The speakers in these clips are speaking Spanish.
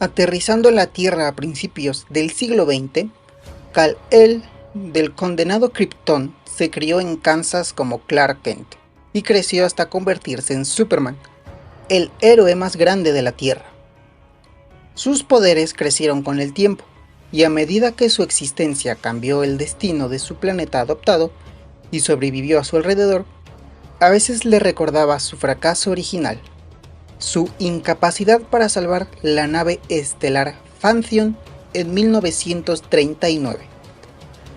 Aterrizando en la Tierra a principios del siglo XX, Kal-El del condenado Krypton se crió en Kansas como Clark Kent y creció hasta convertirse en Superman, el héroe más grande de la Tierra. Sus poderes crecieron con el tiempo, y a medida que su existencia cambió el destino de su planeta adoptado y sobrevivió a su alrededor, a veces le recordaba su fracaso original, su incapacidad para salvar la nave estelar Phantom en 1939.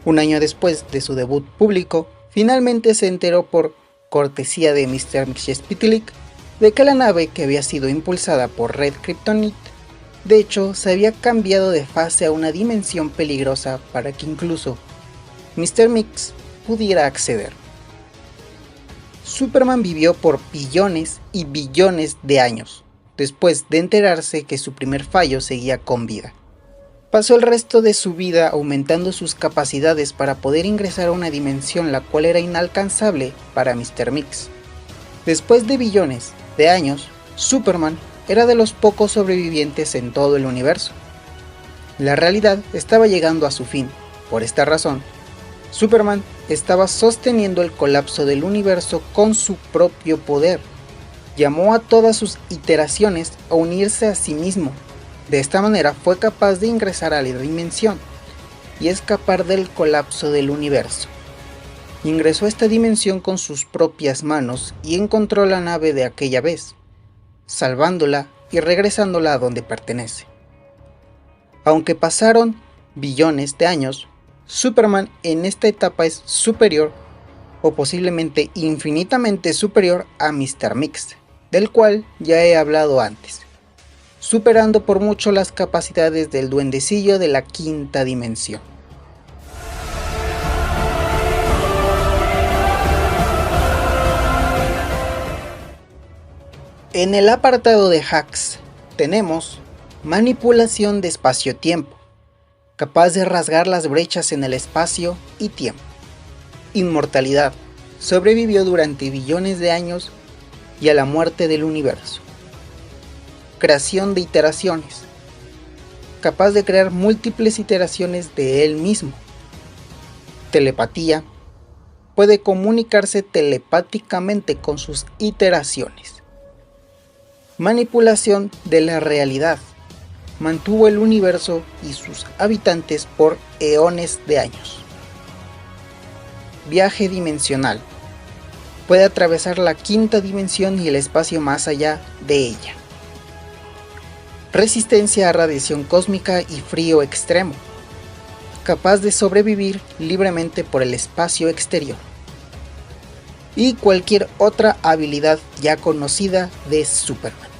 Un año después de su debut público, finalmente se enteró por cortesía de Mr. Mxyzptlk de que la nave, que había sido impulsada por Red Kryptonite, de hecho se había cambiado de fase a una dimensión peligrosa para que incluso Mr. Mix pudiera acceder. Superman vivió por billones y billones de años, después de enterarse que su primer fallo seguía con vida. Pasó el resto de su vida aumentando sus capacidades para poder ingresar a una dimensión la cual era inalcanzable para Mr. Mix. Después de billones de años, Superman era de los pocos sobrevivientes en todo el universo. La realidad estaba llegando a su fin. Por esta razón, Superman estaba sosteniendo el colapso del universo con su propio poder. Llamó a todas sus iteraciones a unirse a sí mismo. De esta manera fue capaz de ingresar a la dimensión y escapar del colapso del universo. Ingresó a esta dimensión con sus propias manos y encontró la nave de aquella vez, salvándola y regresándola a donde pertenece. Aunque pasaron billones de años, Superman en esta etapa es superior, o posiblemente infinitamente superior a Mr. Mix, del cual ya he hablado antes, superando por mucho las capacidades del duendecillo de la quinta dimensión. En el apartado de hacks tenemos manipulación de espacio-tiempo, capaz de rasgar las brechas en el espacio y tiempo. Inmortalidad, sobrevivió durante billones de años y a la muerte del universo. Creación de iteraciones, capaz de crear múltiples iteraciones de él mismo. Telepatía, puede comunicarse telepáticamente con sus iteraciones. Manipulación de la realidad, mantuvo el universo y sus habitantes por eones de años. Viaje dimensional, puede atravesar la quinta dimensión y el espacio más allá de ella. Resistencia a radiación cósmica y frío extremo, capaz de sobrevivir libremente por el espacio exterior. Y cualquier otra habilidad ya conocida de Superman.